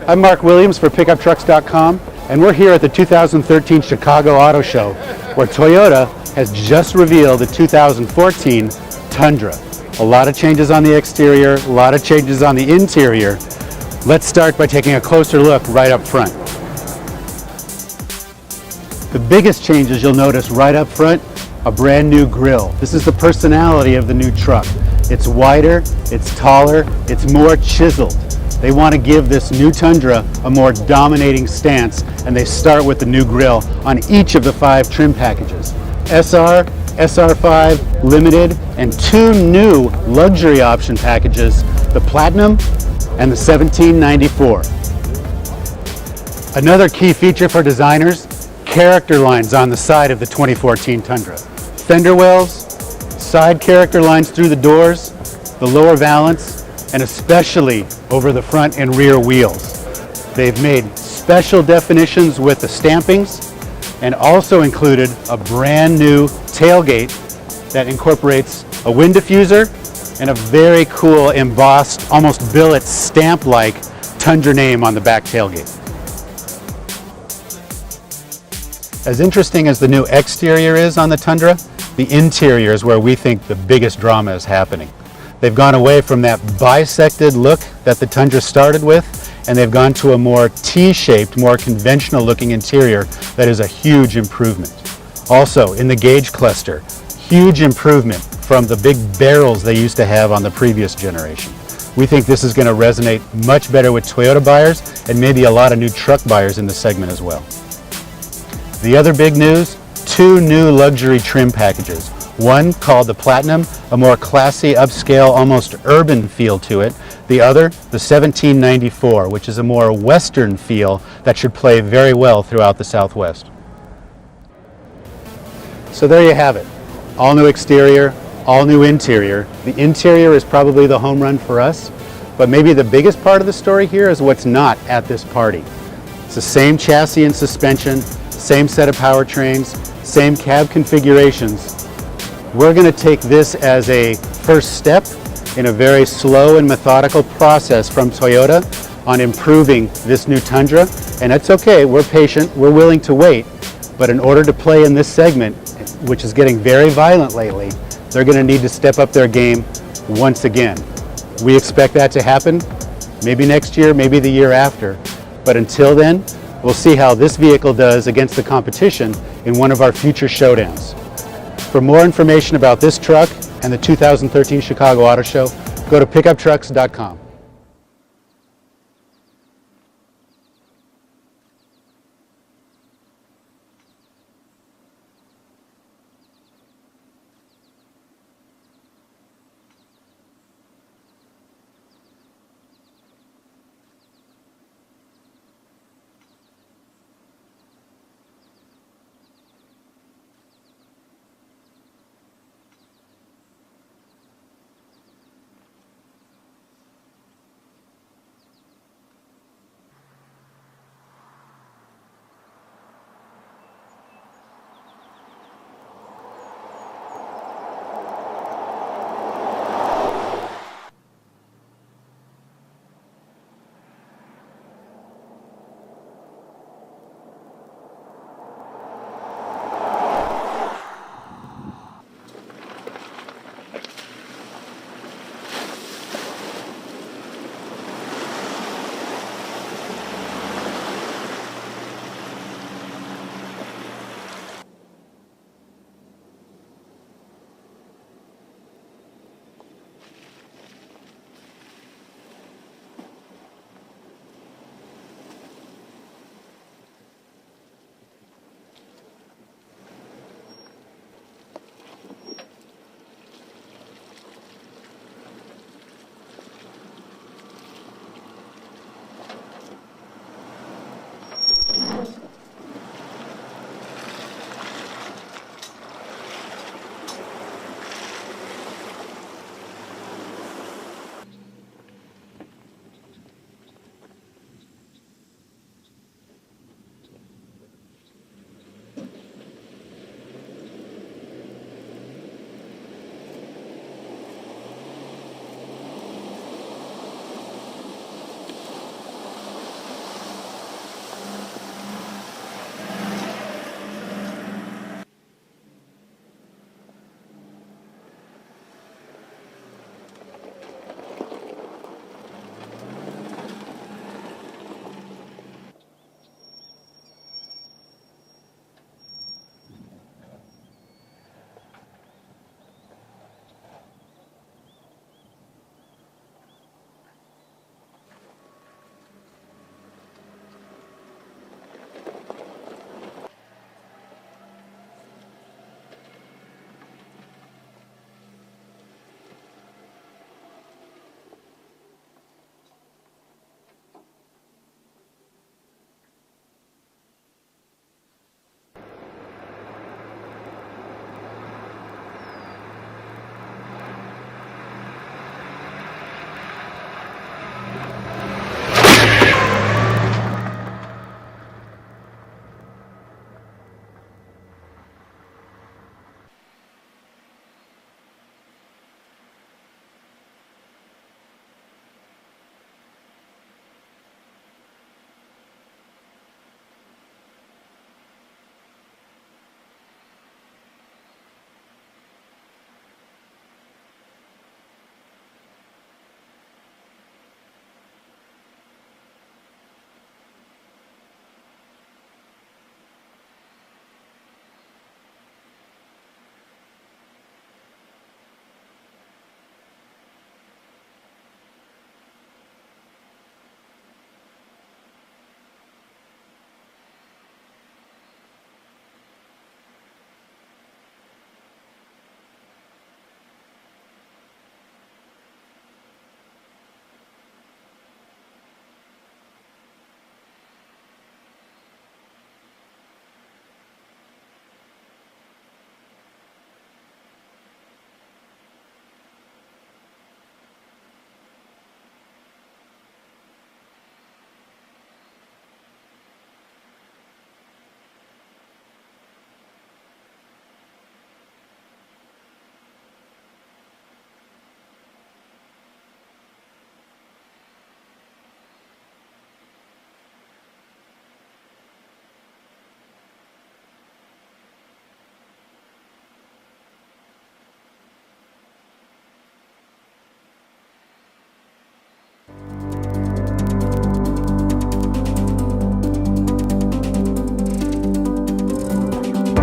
I'm Mark Williams for PickupTrucks.com, and we're here at the 2013 Chicago Auto Show, where Toyota has just revealed the 2014 Tundra. A lot of changes on the exterior, a lot of changes on the interior. Let's start by taking a closer look right up front. The biggest changes you'll notice right up front, a brand new grille. This is the personality of the new truck. It's wider, it's taller, it's more chiseled. They want to give this new Tundra a more dominating stance, and they start with the new grille on each of the 5 trim packages. SR, SR5, Limited, and 2 new luxury option packages, the Platinum and the 1794. Another key feature for designers, character lines on the side of the 2014 Tundra. Fender wells, side character lines through the doors, the lower valance, and especially over the front and rear wheels. They've made special definitions with the stampings and also included a brand new tailgate that incorporates a wind diffuser and a very cool embossed, almost billet stamp-like Tundra name on the back tailgate. As interesting as the new exterior is on the Tundra, the interior is where we think the biggest drama is happening. They've gone away from that bisected look that the Tundra started with, and they've gone to a more T-shaped, more conventional looking interior that is a huge improvement. Also, in the gauge cluster, huge improvement from the big barrels they used to have on the previous generation. We think this is going to resonate much better with Toyota buyers and maybe a lot of new truck buyers in the segment as well. The other big news, 2 new luxury trim packages. One called the Platinum, a more classy, upscale, almost urban feel to it. The other, the 1794, which is a more Western feel that should play very well throughout the Southwest. So there you have it. All new exterior, all new interior. The interior is probably the home run for us, but maybe the biggest part of the story here is what's not at this party. It's the same chassis and suspension, same set of powertrains, same cab configurations. We're going to take this as a first step in a very slow and methodical process from Toyota on improving this new Tundra. And that's okay, we're patient, we're willing to wait. But in order to play in this segment, which is getting very violent lately, they're going to need to step up their game once again. We expect that to happen maybe next year, maybe the year after. But until then, we'll see how this vehicle does against the competition in one of our future showdowns. For more information about this truck and the 2013 Chicago Auto Show, go to PickupTrucks.com.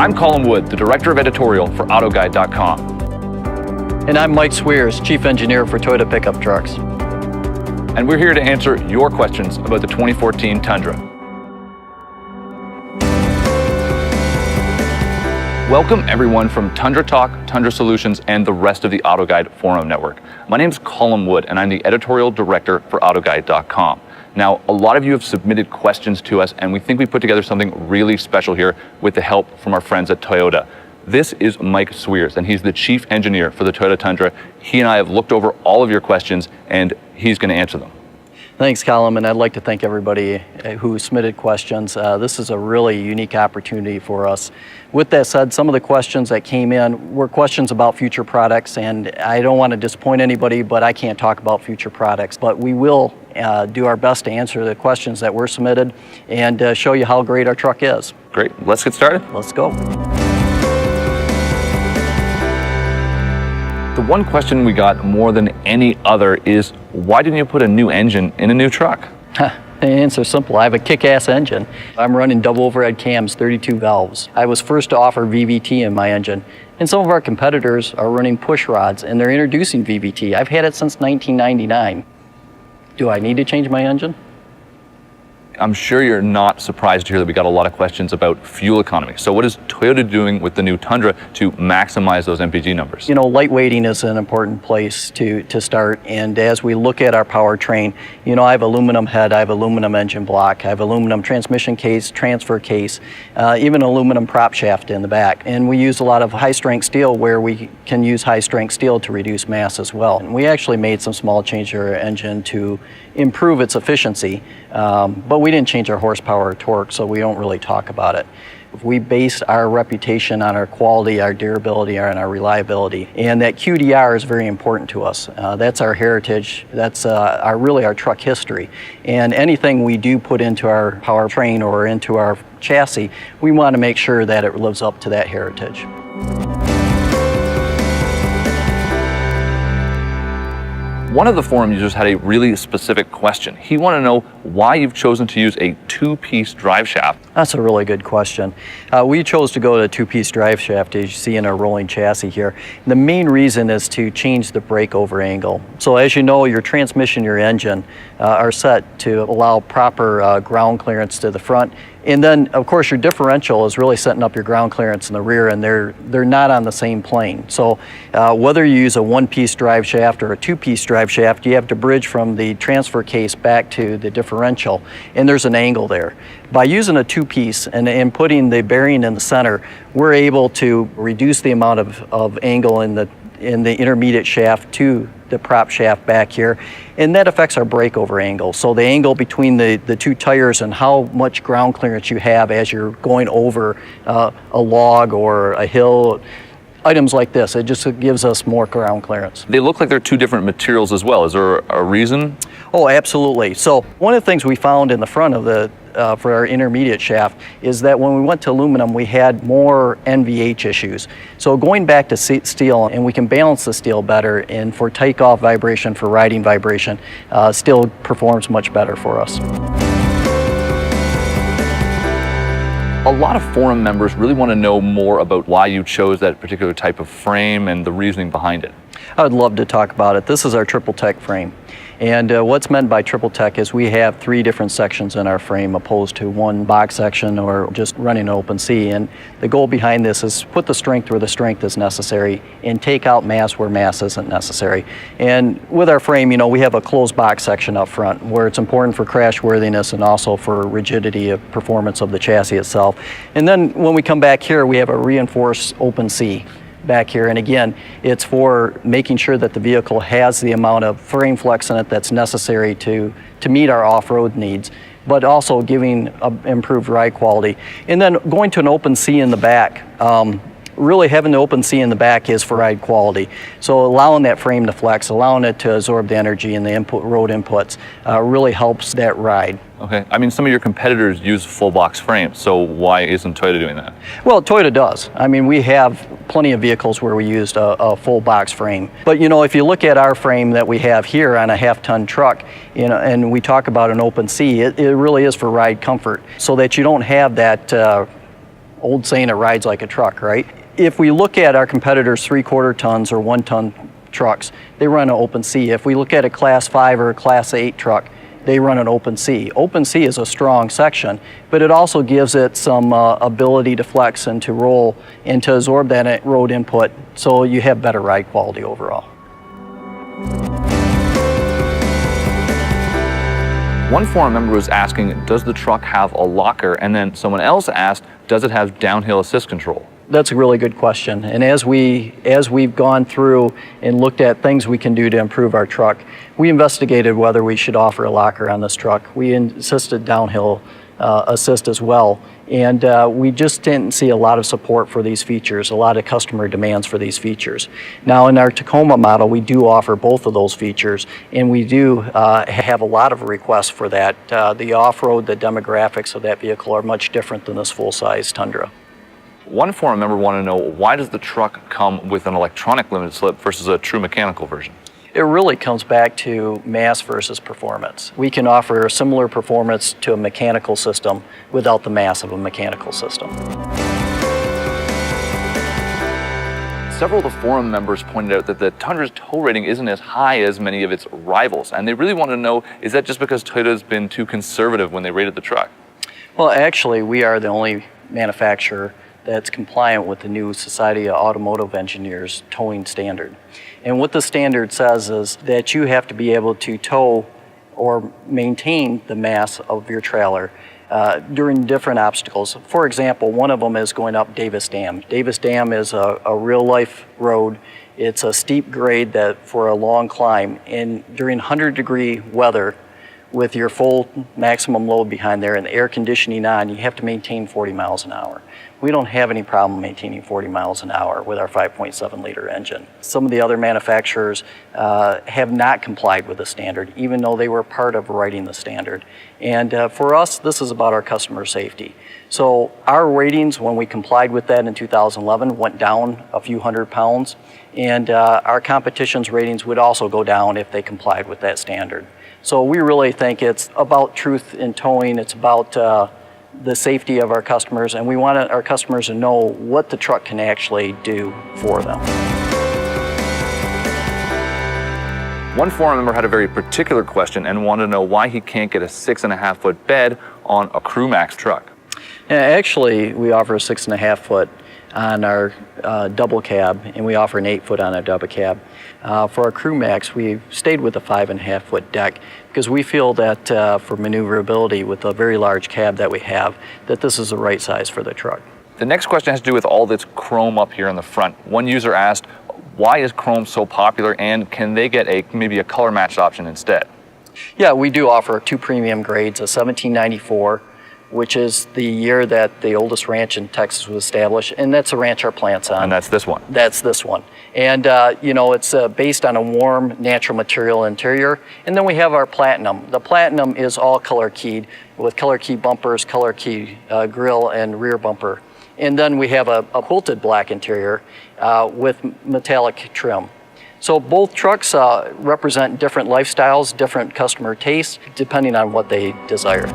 I'm Colin Wood, the Director of Editorial for AutoGuide.com. And I'm Mike Sweers, Chief Engineer for Toyota Pickup Trucks. And we're here to answer your questions about the 2014 Tundra. Welcome everyone from Tundra Talk, Tundra Solutions, and the rest of the AutoGuide Forum Network. My name is Colin Wood, and I'm the Editorial Director for AutoGuide.com. Now, a lot of you have submitted questions to us, and we think we put together something really special here with the help from our friends at Toyota. This is Mike Sweers, and he's the Chief Engineer for the Toyota Tundra. He and I have looked over all of your questions, and he's going to answer them. Thanks, Colin, and I'd like to thank everybody who submitted questions. This is a really unique opportunity for us. With that said, some of the questions that came in were questions about future products, and I don't want to disappoint anybody, but I can't talk about future products. But we will do our best to answer the questions that were submitted and show you how great our truck is. Great. Let's get started. Let's go. The one question we got more than any other is, why didn't you put a new engine in a new truck? The answer's simple. I have a kick-ass engine. I'm running double overhead cams, 32 valves. I was first to offer VVT in my engine, and some of our competitors are running push rods, and they're introducing VVT. I've had it since 1999. Do I need to change my engine? I'm sure you're not surprised to hear that we got a lot of questions about fuel economy. So what is Toyota doing with the new Tundra to maximize those MPG numbers? You know, lightweighting is an important place to start, and as we look at our powertrain, you know, I have aluminum head, I have aluminum engine block, I have aluminum transmission case, transfer case, even aluminum prop shaft in the back. And we use a lot of high-strength steel where we can use high-strength steel to reduce mass as well. And we actually made some small changes to our engine to improve its efficiency, but we didn't change our horsepower or torque, so we don't really talk about it. We base our reputation on our quality, our durability, and our reliability. And that QDR is very important to us. That's our heritage. That's really our truck history. And anything we do put into our powertrain or into our chassis, we want to make sure that it lives up to that heritage. One of the forum users had a really specific question. He wanted to know why you've chosen to use a two-piece drive shaft. That's a really good question. We chose to go to a two-piece drive shaft, as you see in our rolling chassis here. The main reason is to change the breakover angle. So as you know, your transmission, your engine are set to allow proper ground clearance to the front. And then, of course, your differential is really setting up your ground clearance in the rear, and they're not on the same plane. So whether you use a one-piece drive shaft or a two-piece drive shaft, you have to bridge from the transfer case back to the differential, and there's an angle there. By using a two-piece and putting the bearing in the center, we're able to reduce the amount of angle in the intermediate shaft to the prop shaft back here, and that affects our breakover angle. So the angle between the two tires and how much ground clearance you have as you're going over a log or a hill, items like this, it just gives us more ground clearance. They look like they're two different materials as well. Is there a reason? Oh, absolutely. So one of the things we found in the front of the for our intermediate shaft is that when we went to aluminum, we had more NVH issues. So going back to steel, and we can balance the steel better, and for takeoff vibration, for riding vibration, steel performs much better for us. A lot of forum members really want to know more about why you chose that particular type of frame and the reasoning behind it. I would love to talk about it. This is our triple tech frame. And what's meant by triple tech is we have 3 different sections in our frame opposed to one box section or just running an open C. And the goal behind this is put the strength where the strength is necessary and take out mass where mass isn't necessary. And with our frame, you know, we have a closed box section up front where it's important for crash worthiness and also for rigidity of performance of the chassis itself. And then when we come back here, we have a reinforced open C back here, and again, it's for making sure that the vehicle has the amount of frame flex in it that's necessary to meet our off-road needs, but also giving improved ride quality. And then going to an open C in the back, really having the open C in the back is for ride quality. So allowing that frame to flex, allowing it to absorb the energy and the road inputs really helps that ride. Okay, I mean, some of your competitors use full box frames, so why isn't Toyota doing that? Well, Toyota does. I mean, we have plenty of vehicles where we used a full box frame. But you know, if you look at our frame that we have here on a half-ton truck, you know, and we talk about an open C, it really is for ride comfort, so that you don't have that old saying, it rides like a truck, right? If we look at our competitors' 3/4 tons or 1 ton trucks, they run an open C. If we look at a Class 5 or a Class 8 truck, they run an open C. Open C is a strong section, but it also gives it some ability to flex and to roll and to absorb that road input, so you have better ride quality overall. One forum member was asking, does the truck have a locker? And then someone else asked, does it have downhill assist control? That's a really good question. And as we've gone through and looked at things we can do to improve our truck, we investigated whether we should offer a locker on this truck. We insisted downhill assist as well. And we just didn't see a lot of support for these features, a lot of customer demands for these features. Now in our Tacoma model, we do offer both of those features, and we do have a lot of requests for that. The off-road, the demographics of that vehicle are much different than this full-size Tundra. One forum member wanted to know, why does the truck come with an electronic limited slip versus a true mechanical version? It really comes back to mass versus performance. We can offer similar performance to a mechanical system without the mass of a mechanical system. Several of the forum members pointed out that the Tundra's tow rating isn't as high as many of its rivals, and they really want to know, is that just because Toyota's been too conservative when they rated the truck? Well, actually, we are the only manufacturer that's compliant with the new Society of Automotive Engineers towing standard. And what the standard says is that you have to be able to tow or maintain the mass of your trailer during different obstacles. For example, one of them is going up Davis Dam. Davis Dam is a real-life road. It's a steep grade that for a long climb, and during 100-degree weather, with your full maximum load behind there and the air conditioning on, you have to maintain 40 miles an hour. We don't have any problem maintaining 40 miles an hour with our 5.7 liter engine. Some of the other manufacturers have not complied with the standard, even though they were part of writing the standard. And for us, this is about our customer safety. So our ratings, when we complied with that in 2011, went down a few hundred pounds, and our competition's ratings would also go down if they complied with that standard. So we really think it's about truth in towing. It's about the safety of our customers, and we want our customers to know what the truck can actually do for them. One forum member had a very particular question and wanted to know why he can't get a 6.5-foot bed on a CrewMax truck. Yeah, actually, we offer a 6.5-foot on our double cab, and we offer an 8-foot on our double cab. For our CrewMax, we stayed with a 5.5-foot deck because we feel that for maneuverability with a very large cab that we have, that this is the right size for the truck. The next question has to do with all this chrome up here in the front. One user asked, why is chrome so popular, and can they get maybe a color matched option instead? Yeah, we do offer 2 premium grades, a 1794, which is the year that the oldest ranch in Texas was established, and that's a ranch our plant's on. And that's this one? That's this one. And you know, it's based on a warm, natural material interior. And then we have our Platinum. The Platinum is all color keyed with color key bumpers, color key grille and rear bumper. And then we have a quilted black interior with metallic trim. So both trucks represent different lifestyles, different customer tastes, depending on what they desire.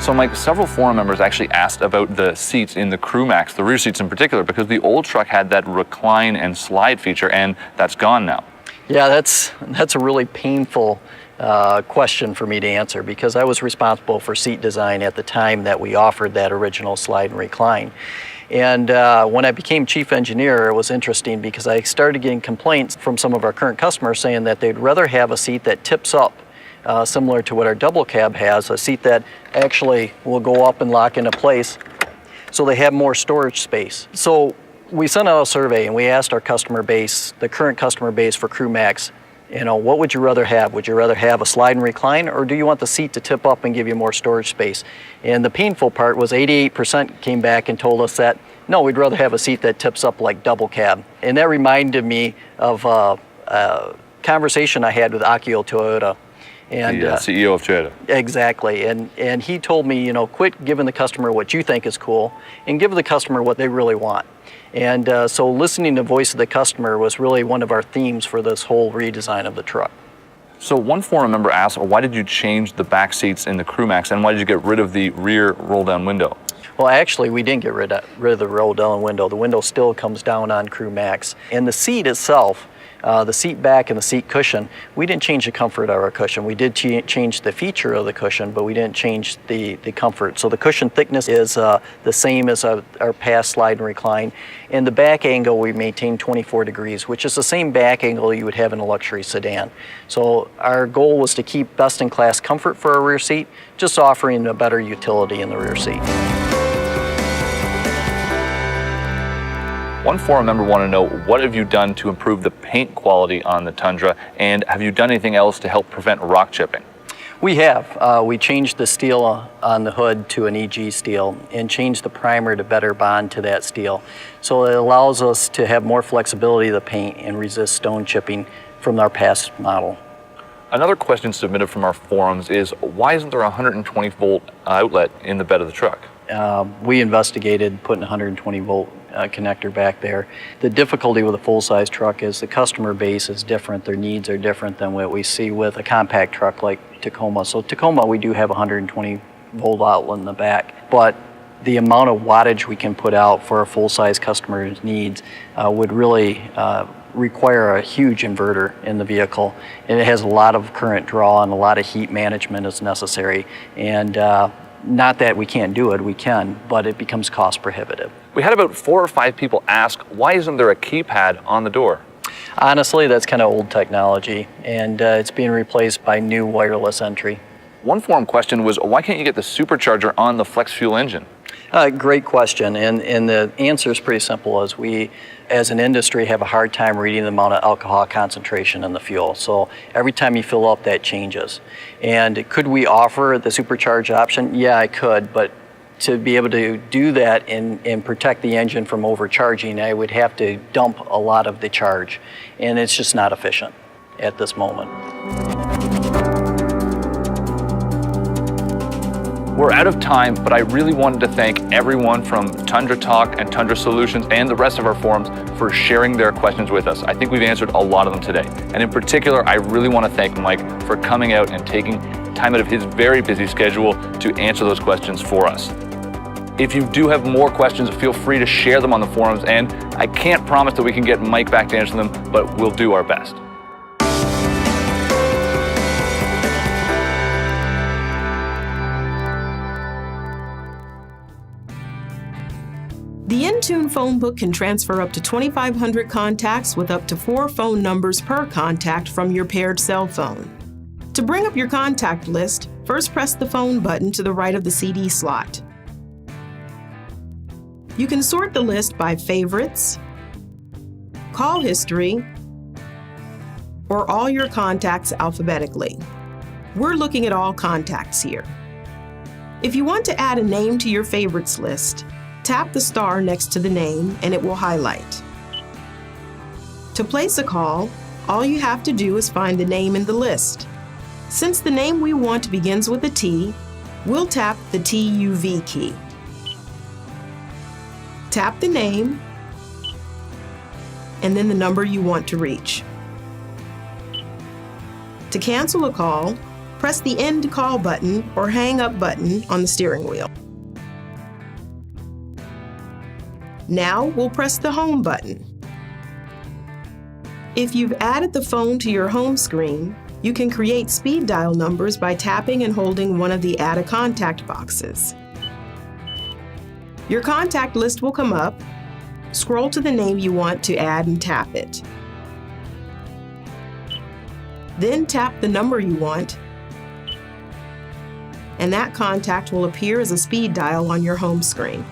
So Mike, several forum members actually asked about the seats in the CrewMax, the rear seats in particular, because the old truck had that recline and slide feature, and that's gone now. Yeah, that's a really painful question for me to answer, because I was responsible for seat design at the time that we offered that original slide and recline. And when I became chief engineer, it was interesting because I started getting complaints from some of our current customers saying that they'd rather have a seat that tips up, similar to what our double cab has, a seat that actually will go up and lock into place, so they have more storage space. So we sent out a survey and we asked our customer base, the current customer base for CrewMax, you know, what would you rather have? Would you rather have a slide and recline, or do you want the seat to tip up and give you more storage space? And the painful part was 88% came back and told us that, no, we'd rather have a seat that tips up like double cab. And that reminded me of a conversation I had with Akio Toyota. And, the CEO of Toyota. Exactly, and he told me, you know, quit giving the customer what you think is cool and give the customer what they really want. And so listening to the voice of the customer was really one of our themes for this whole redesign of the truck. So one forum member asked, why did you change the back seats in the Crew Max, and why did you get rid of the rear roll-down window? Well, actually, we didn't get rid of the roll-down window. The window still comes down on Crew Max. And the seat itself, the seat back and the seat cushion, we didn't change the comfort of our cushion. We did change the feature of the cushion, but we didn't change the comfort. So the cushion thickness is the same as our past slide and recline. And the back angle, we maintain 24 degrees, which is the same back angle you would have in a luxury sedan. So our goal was to keep best-in-class comfort for our rear seat, just offering a better utility in the rear seat. One forum member wanted to know, what have you done to improve the paint quality on the Tundra, and have you done anything else to help prevent rock chipping? We have. We changed the steel on the hood to an EG steel and changed the primer to better bond to that steel. So it allows us to have more flexibility of the paint and resist stone chipping from our past model. Another question submitted from our forums is, why isn't there a 120 volt outlet in the bed of the truck? We investigated putting a 120 volt connector back there. The difficulty with a full-size truck is the customer base is different. Their needs are different than what we see with a compact truck like Tacoma. So Tacoma, we do have a 120 volt outlet in the back, but the amount of wattage we can put out for a full-size customer's needs would really require a huge inverter in the vehicle. And it has a lot of current draw and a lot of heat management is necessary. And not that we can't do it, we can, but it becomes cost prohibitive. We had about 4 or 5 people ask, why isn't there a keypad on the door? Honestly, that's kind of old technology, and it's being replaced by new wireless entry. One forum question was, why can't you get the supercharger on the flex fuel engine? Great question, and the answer is pretty simple. As we, as an industry, have a hard time reading the amount of alcohol concentration in the fuel. So every time you fill up, that changes. And could we offer the supercharge option? Yeah, I could, but to be able to do that and protect the engine from overcharging, I would have to dump a lot of the charge, and it's just not efficient at this moment. We're out of time, but I really wanted to thank everyone from Tundra Talk and Tundra Solutions and the rest of our forums for sharing their questions with us. I think we've answered a lot of them today. And in particular, I really want to thank Mike for coming out and taking time out of his very busy schedule to answer those questions for us. If you do have more questions, feel free to share them on the forums, and I can't promise that we can get Mike back to answer them, but we'll do our best. The Intune phone book can transfer up to 2,500 contacts with up to 4 phone numbers per contact from your paired cell phone. To bring up your contact list, first press the phone button to the right of the CD slot. You can sort the list by favorites, call history, or all your contacts alphabetically. We're looking at all contacts here. If you want to add a name to your favorites list, tap the star next to the name and it will highlight. To place a call, all you have to do is find the name in the list. Since the name we want begins with a T, we'll tap the TUV key. Tap the name and then the number you want to reach. To cancel a call, press the End Call button or Hang Up button on the steering wheel. Now we'll press the Home button. If you've added the phone to your home screen, you can create speed dial numbers by tapping and holding one of the Add a Contact boxes. Your contact list will come up. Scroll to the name you want to add and tap it. Then tap the number you want, and that contact will appear as a speed dial on your home screen.